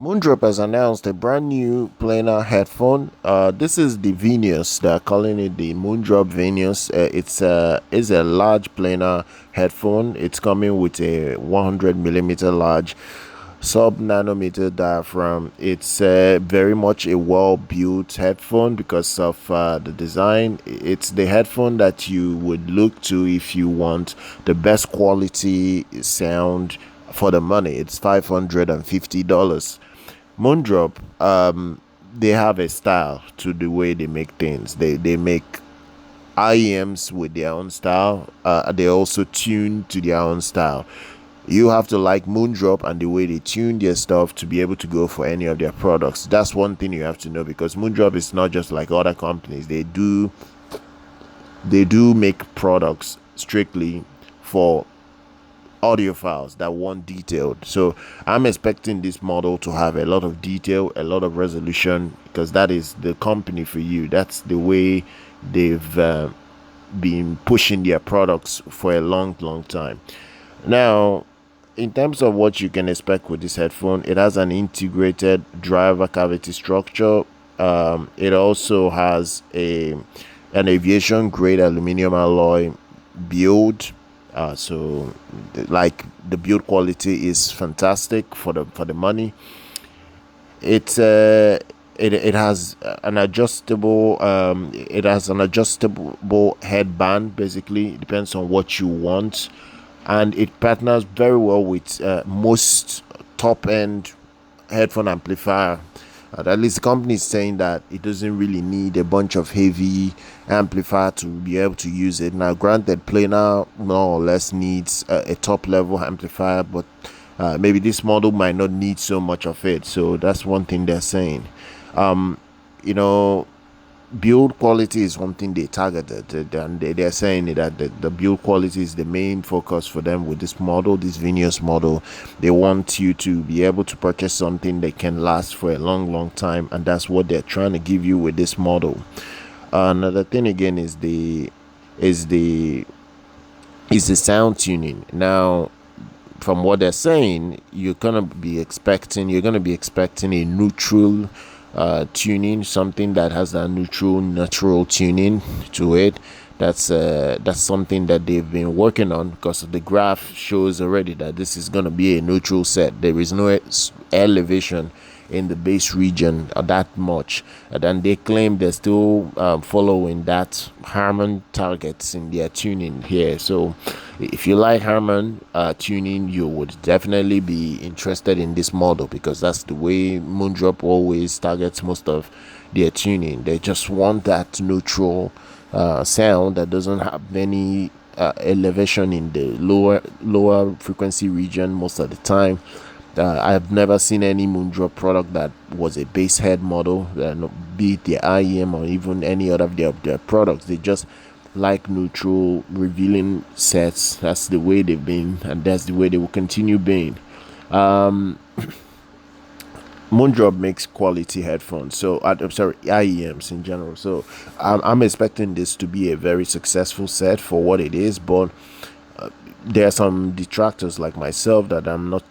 Moondrop has announced a brand new planar headphone. This is the Venus. They're calling it the Moondrop Venus. It's a large planar headphone. It's coming with a 100mm large sub-nanometer diaphragm. It's very much a well-built headphone because of the design. It's the headphone that you would look to if you want the best quality sound for the money. It's $550. Moondrop, they have a style to the way they make things. They make IEMs with their own style. They also tune to their own style. You have to like Moondrop and the way they tune their stuff to be able to go for any of their products. That's one thing you have to know, because Moondrop is not just like other companies. They do make products strictly for audiophiles that want detailed. So I'm expecting this model to have a lot of detail, a lot of resolution, because that is the company for you. That's the way they've been pushing their products for a long time. Now, in terms of what you can expect with this headphone, it has an integrated driver cavity structure. It also has an aviation grade aluminum alloy build. So like the build quality is fantastic for the money. It has an adjustable headband. Basically, it depends on what you want, and it partners very well with most top-end headphone amplifier. At least the company is saying that it doesn't really need a bunch of heavy amplifier to be able to use it. Now, granted, Planar more or less needs a top-level amplifier, but maybe this model might not need so much of it. So that's one thing they're saying. Build quality is one thing they targeted, and they're saying that the build quality is the main focus for them with this model, this Venus model. They want you to be able to purchase something that can last for a long time, and that's what they're trying to give you with this model. Another thing again is the sound tuning. Now, from what they're saying, you're gonna be expecting a neutral tuning, something that has a natural tuning to it. That's something that they've been working on, because the graph shows already that this is going to be a neutral set. There is no elevation in the bass region that much, and then they claim they're still following that Harman targets in their tuning here. So if you like Harman tuning, you would definitely be interested in this model, because that's the way Moondrop always targets most of their tuning. They just want that neutral sound that doesn't have any elevation in the lower frequency region most of the time. I've never seen any Moondrop product that was a bass head model, be it the IEM or even any other of their products. They just like neutral revealing sets. That's the way they've been, and that's the way they will continue being. Moondrop makes quality headphones, so I'm sorry, IEMs in general. So I'm expecting this to be a very successful set for what it is, but there are some detractors like myself that aren't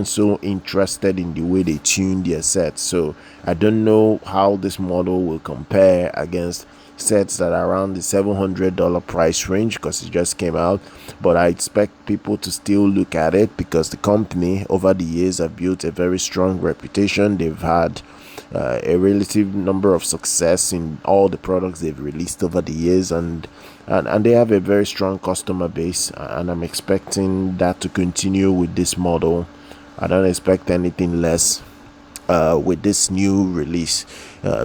so interested in the way they tune their sets. So I don't know how this model will compare against sets that are around the $700 price range, because it just came out. But I expect people to still look at it, because the company over the years have built a very strong reputation. They've had a relative number of success in all the products they've released over the years, and they have a very strong customer base, and I'm expecting that to continue with this model. I don't expect anything less with this new release,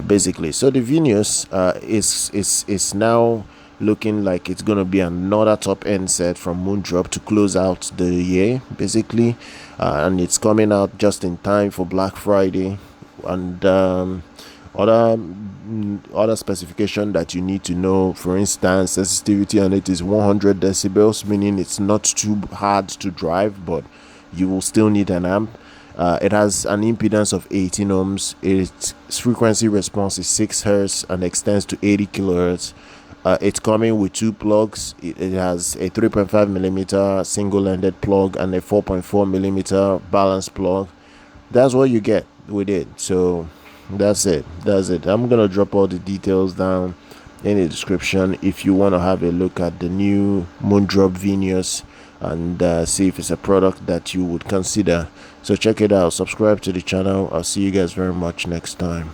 basically. So the Venus is now looking like it's gonna be another top-end set from Moondrop to close out the year, basically, and it's coming out just in time for Black Friday. And other specification that you need to know, for instance, sensitivity on it is 100 decibels, meaning it's not too hard to drive, but you will still need an amp. It has an impedance of 18 ohms. Its frequency response is 6 hertz and extends to 80 kilohertz. It's coming with two plugs. It has a 3.5mm single-ended plug and a 4.4mm balance plug. that's what you get with it. So that's it. I'm gonna drop all the details down in the description if you want to have a look at the new Moondrop Venus and see if it's a product that you would consider. So check it out, subscribe to the channel. I'll see you guys very much next time.